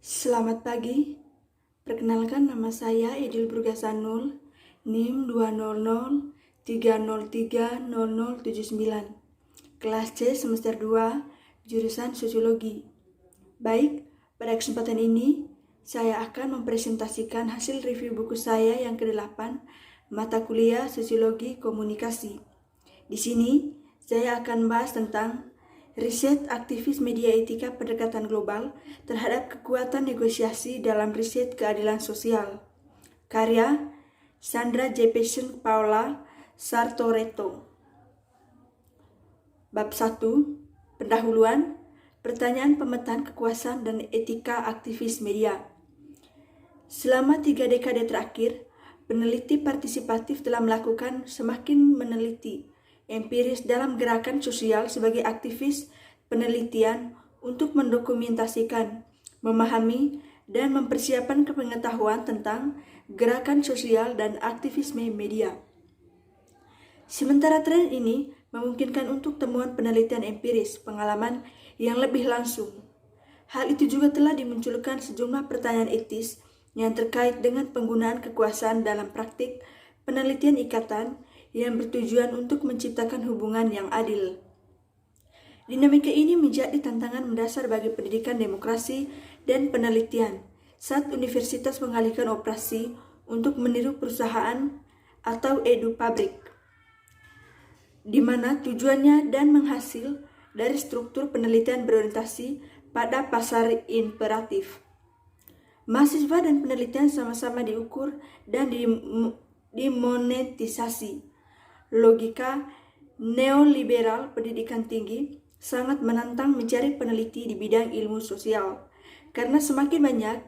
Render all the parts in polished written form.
Selamat pagi, perkenalkan nama saya Edil Burgasanul, NIM 20030300079, kelas C semester 2, jurusan Sosiologi. Baik, pada kesempatan ini, saya akan mempresentasikan hasil review buku saya yang ke-8, mata kuliah Sosiologi Komunikasi. Di sini, saya akan bahas tentang riset aktivis media etika pendekatan global terhadap kekuatan negosiasi dalam riset keadilan sosial. Karya Sandra Jefferson Paula Sartoretto. Bab 1. Pendahuluan, pertanyaan pemetaan kekuasaan dan etika aktivis media. Selama 3 dekade terakhir, peneliti partisipatif telah melakukan semakin meneliti empiris dalam gerakan sosial sebagai aktivis penelitian untuk mendokumentasikan, memahami, dan mempersiapkan pengetahuan tentang gerakan sosial dan aktivisme media. Sementara tren ini memungkinkan untuk temuan penelitian empiris, pengalaman yang lebih langsung. Hal itu juga telah dimunculkan sejumlah pertanyaan etis yang terkait dengan penggunaan kekuasaan dalam praktik penelitian ikatan yang bertujuan untuk menciptakan hubungan yang adil. Dinamika ini menjadi tantangan mendasar bagi pendidikan demokrasi dan penelitian saat universitas mengalihkan operasi untuk meniru perusahaan atau edu pabrik, di mana tujuannya dan menghasil dari struktur penelitian berorientasi pada pasar imperatif. Mahasiswa dan penelitian sama-sama diukur dan dimonetisasi. Logika neoliberal pendidikan tinggi sangat menantang mencari peneliti di bidang ilmu sosial, karena semakin banyak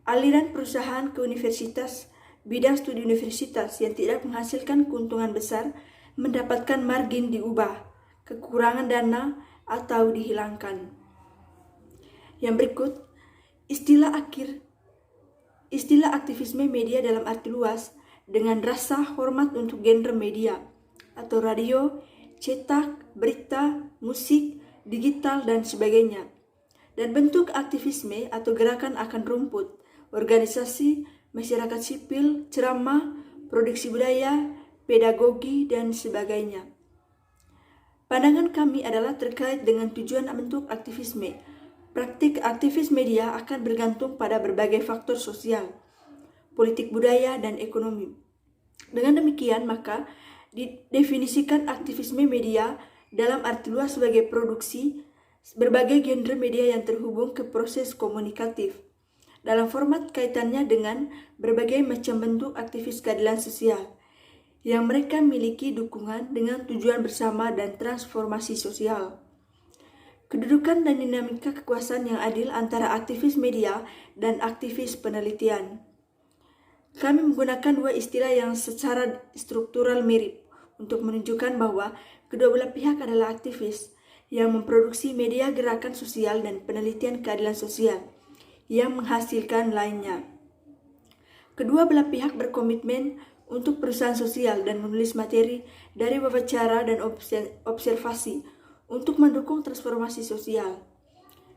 aliran perusahaan ke universitas, bidang studi universitas yang tidak menghasilkan keuntungan besar mendapatkan margin diubah, kekurangan dana, atau dihilangkan. Yang berikut, istilah aktivisme media dalam arti luas dengan rasa hormat untuk genre media atau radio, cetak, berita, musik, digital, dan sebagainya. Dan bentuk aktivisme atau gerakan akan rumput, organisasi, masyarakat sipil, ceramah, produksi budaya, pedagogi, dan sebagainya. Pandangan kami adalah terkait dengan tujuan bentuk aktivisme. Praktik aktivis media akan bergantung pada berbagai faktor sosial, politik budaya, dan ekonomi. Dengan demikian, maka didefinisikan aktivisme media dalam arti luas sebagai produksi berbagai genre media yang terhubung ke proses komunikatif dalam format kaitannya dengan berbagai macam bentuk aktivis keadilan sosial yang mereka miliki dukungan dengan tujuan bersama dan transformasi sosial. Kedudukan dan dinamika kekuasaan yang adil antara aktivis media dan aktivis penelitian. Kami menggunakan dua istilah yang secara struktural mirip untuk menunjukkan bahwa kedua belah pihak adalah aktivis yang memproduksi media gerakan sosial dan penelitian keadilan sosial yang menghasilkan lainnya. Kedua belah pihak berkomitmen untuk perusahaan sosial dan menulis materi dari wawancara dan observasi untuk mendukung transformasi sosial.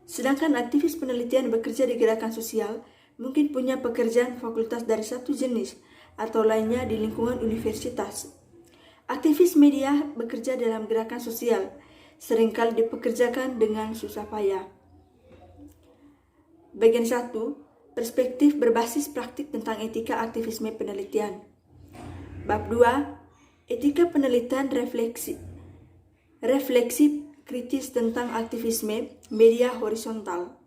Sedangkan aktivis penelitian bekerja di gerakan sosial mungkin punya pekerjaan fakultas dari satu jenis atau lainnya di lingkungan universitas. Aktivis media bekerja dalam gerakan sosial, seringkali dipekerjakan dengan susah payah. Bagian 1. Perspektif berbasis praktik tentang etika aktivisme penelitian. Bab 2. Etika penelitian refleksi kritis tentang aktivisme media horizontal.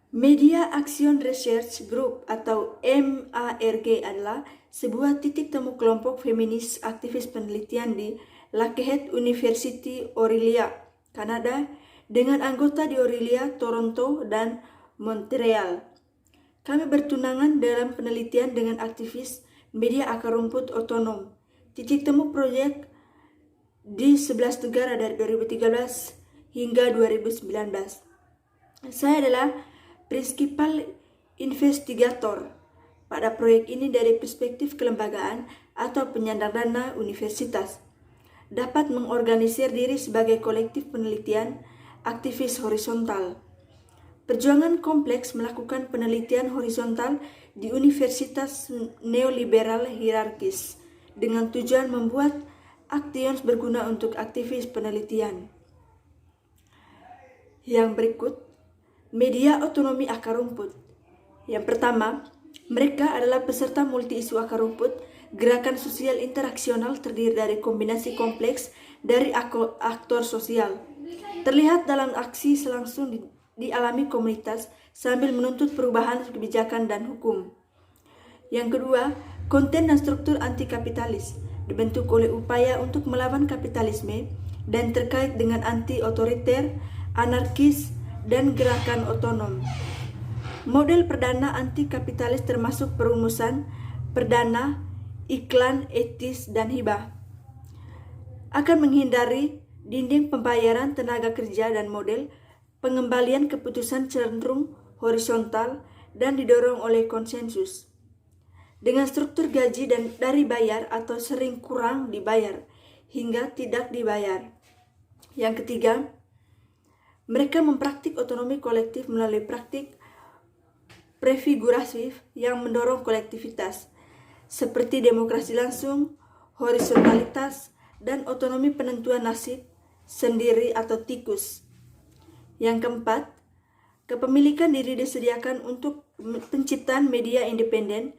Media Action Research Group atau MARG adalah sebuah titik temu kelompok feminis aktivis penelitian di Lakehead University, Orillia, Kanada, dengan anggota di Orillia, Toronto, dan Montreal. Kami bertunangan dalam penelitian dengan aktivis media akar rumput otonom. Titik temu proyek di 11 negara dari 2013 hingga 2019. Saya adalah prinsipal investigator pada proyek ini dari perspektif kelembagaan atau penyandang dana universitas. Dapat mengorganisir diri sebagai kolektif penelitian aktivis horizontal. Perjuangan kompleks melakukan penelitian horizontal di universitas neoliberal hierarkis dengan tujuan membuat aktions berguna untuk aktivis penelitian. Yang berikut, media otonomi akar rumput. Yang pertama, mereka adalah peserta multi-isu akar rumput. Gerakan sosial interaksional terdiri dari kombinasi kompleks dari aktor sosial. Terlihat dalam aksi selangsung dialami komunitas sambil menuntut perubahan kebijakan dan hukum. Yang kedua, konten dan struktur anti-kapitalis dibentuk oleh upaya untuk melawan kapitalisme dan terkait dengan anti-otoriter, anarkis, dan gerakan otonom. Model perdana anti-kapitalis termasuk perumusan, perdana, iklan, etis, dan hibah. Akan menghindari dinding pembayaran tenaga kerja dan model pengembalian keputusan cenderung horizontal dan didorong oleh konsensus. Dengan struktur gaji dan dari bayar atau sering kurang dibayar hingga tidak dibayar. Yang ketiga, mereka mempraktik otonomi kolektif melalui praktik prefiguratif yang mendorong kolektivitas, seperti demokrasi langsung, horizontalitas, dan otonomi penentuan nasib sendiri atau tikus. Yang keempat, kepemilikan diri disediakan untuk penciptaan media independen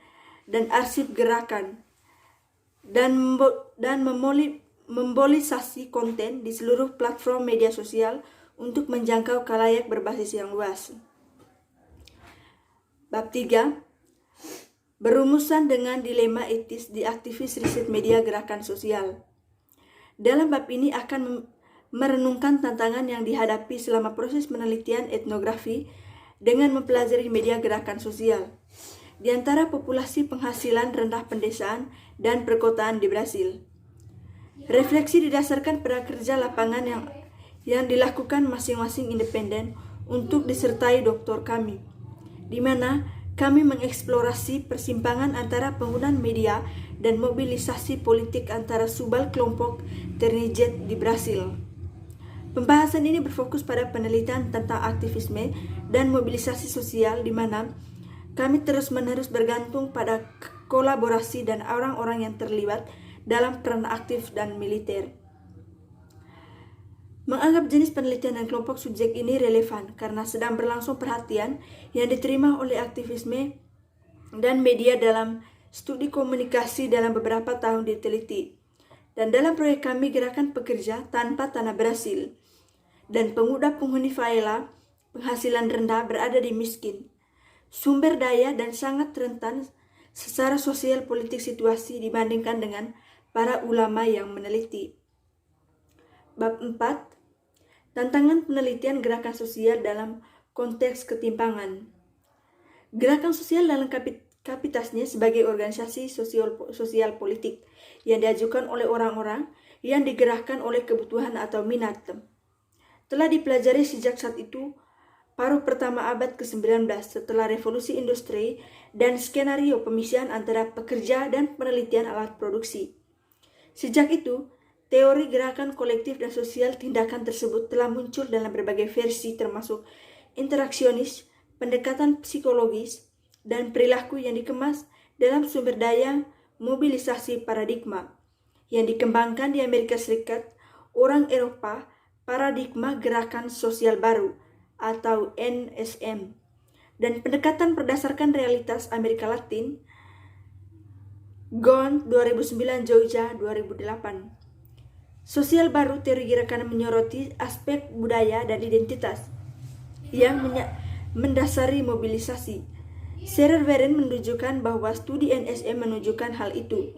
dan arsip gerakan dan membolisasi konten di seluruh platform media sosial untuk menjangkau khalayak berbasis yang luas. Bab 3. Berumusan dengan dilema etis di aktivis riset media gerakan sosial. Dalam bab ini akan merenungkan tantangan yang dihadapi selama proses penelitian etnografi dengan mempelajari media gerakan sosial di antara populasi penghasilan rendah pedesaan dan perkotaan di Brasil. Refleksi didasarkan pada kerja lapangan yang dilakukan masing-masing independen untuk disertai doktor kami, di mana kami mengeksplorasi persimpangan antara penggunaan media dan mobilisasi politik antara subal kelompok Ternijet di Brasil. Pembahasan ini berfokus pada penelitian tentang aktivisme dan mobilisasi sosial di mana kami terus-menerus bergantung pada kolaborasi dan orang-orang yang terlibat dalam peran aktif dan militer. Menganggap jenis penelitian dan kelompok subjek ini relevan karena sedang berlangsung perhatian yang diterima oleh aktivisme dan media dalam studi komunikasi dalam beberapa tahun diteliti. Dan dalam proyek kami Gerakan Pekerja Tanpa Tanah Brasil dan pemuda penghuni faela penghasilan rendah berada di miskin, sumber daya dan sangat rentan secara sosial politik situasi dibandingkan dengan para ulama yang meneliti. Bab 4. Tantangan penelitian gerakan sosial dalam konteks ketimpangan. Gerakan sosial dalam kapasitasnya sebagai organisasi sosial politik yang diajukan oleh orang-orang yang digerakkan oleh kebutuhan atau minat telah dipelajari sejak saat itu, paruh pertama abad ke-19 setelah revolusi industri dan skenario pemisahan antara pekerja dan penelitian alat produksi. Sejak itu, teori gerakan kolektif dan sosial tindakan tersebut telah muncul dalam berbagai versi termasuk interaksionis, pendekatan psikologis, dan perilaku yang dikemas dalam sumber daya mobilisasi paradigma yang dikembangkan di Amerika Serikat, orang Eropa, paradigma gerakan sosial baru atau NSM, dan pendekatan berdasarkan realitas Amerika Latin, Gond 2009, Georgia 2008. Sosial baru teori gerakan menyoroti aspek budaya dan identitas yang mendasari mobilisasi. Server-Veren menunjukkan bahwa studi NSM menunjukkan hal itu.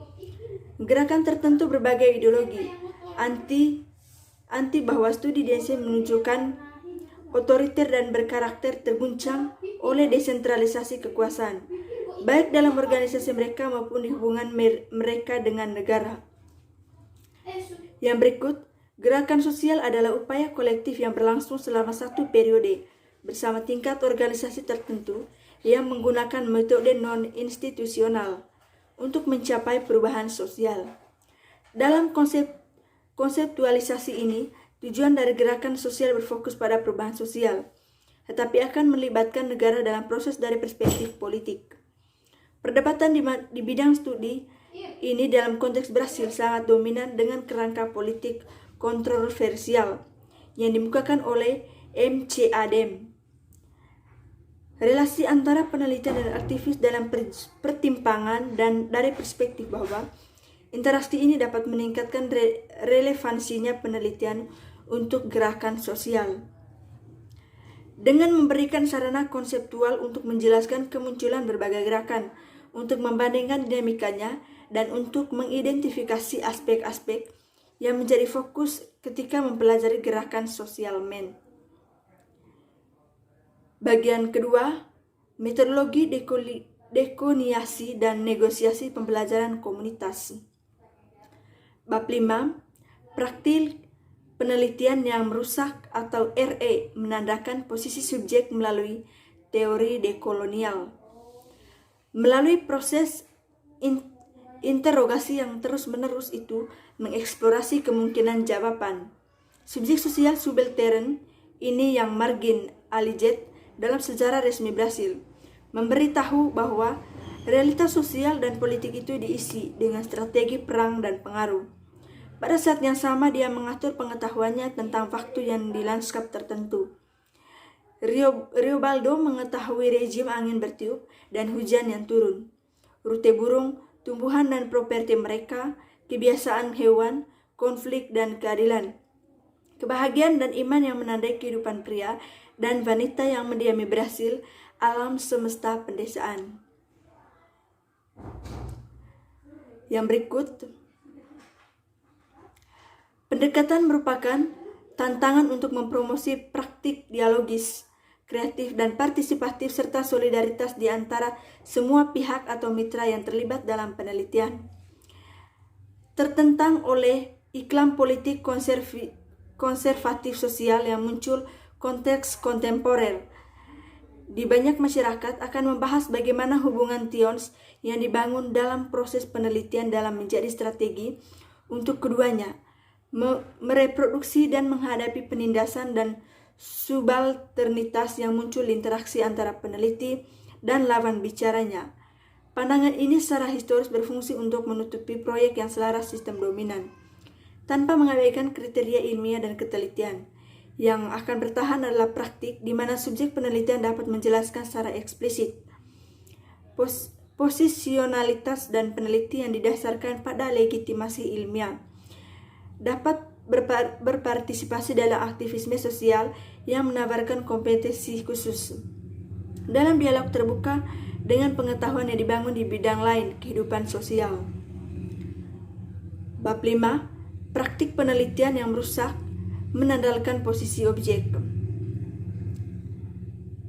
Gerakan tertentu berbagai ideologi anti bahwa studi DNSM menunjukkan otoriter dan berkarakter terguncang oleh desentralisasi kekuasaan, baik dalam organisasi mereka maupun di hubungan mereka dengan negara. Yang berikut, gerakan sosial adalah upaya kolektif yang berlangsung selama satu periode bersama tingkat organisasi tertentu yang menggunakan metode non-institusional untuk mencapai perubahan sosial. Dalam konseptualisasi ini, tujuan dari gerakan sosial berfokus pada perubahan sosial. tetapi akan melibatkan negara dalam proses dari perspektif politik. Perdebatan di bidang studi ini dalam konteks Brasil sangat dominan dengan kerangka politik kontroversial yang dimukakan oleh MCADEM. Relasi antara penelitian dan aktivis dalam pertimpangan dan dari perspektif bahwa interaksi ini dapat meningkatkan relevansinya penelitian untuk gerakan sosial. Dengan memberikan sarana konseptual untuk menjelaskan kemunculan berbagai gerakan, untuk membandingkan dinamikanya, dan untuk mengidentifikasi aspek-aspek yang menjadi fokus ketika mempelajari gerakan sosial men. Bagian kedua, metodologi dekoniasi dan negosiasi pembelajaran komunitas. Bab 5, praktik penelitian yang merusak atau RE menandakan posisi subjek melalui teori dekolonial. Melalui proses interogasi yang terus-menerus itu mengeksplorasi kemungkinan jawaban. Subjek sosial subaltern ini yang Margin Alijet dalam sejarah resmi Brasil memberitahu bahwa realitas sosial dan politik itu diisi dengan strategi perang dan pengaruh. Pada saat yang sama dia mengatur pengetahuannya tentang waktu yang di lanskap tertentu. Riobaldo mengetahui rejim angin bertiup dan hujan yang turun, rute burung, tumbuhan dan properti mereka, kebiasaan hewan, konflik dan keadilan, kebahagiaan dan iman yang menandai kehidupan pria dan wanita yang mendiami Brasil, alam semesta pendesaan. Yang berikut, pendekatan merupakan tantangan untuk mempromosi praktik dialogis, kreatif dan partisipatif serta solidaritas di antara semua pihak atau mitra yang terlibat dalam penelitian. Tertentang oleh iklim politik konservatif sosial yang muncul konteks kontemporer. Di banyak masyarakat akan membahas bagaimana hubungan tions yang dibangun dalam proses penelitian dalam menjadi strategi untuk keduanya, mereproduksi dan menghadapi penindasan dan subalternitas yang muncul interaksi antara peneliti dan lawan bicaranya. Pandangan ini secara historis berfungsi untuk menutupi proyek yang selaras sistem dominan, tanpa mengabaikan kriteria ilmiah dan ketelitian. Yang akan bertahan adalah praktik di mana subjek penelitian dapat menjelaskan secara eksplisit posisionalitas dan peneliti yang didasarkan pada legitimasi ilmiah, dapat berpartisipasi dalam aktivisme sosial yang menawarkan kompetensi khusus dalam dialog terbuka dengan pengetahuan yang dibangun di bidang lain kehidupan sosial. Bab 5, praktik penelitian yang merusak menandalkan posisi objek.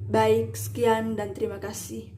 Baik, sekian dan terima kasih.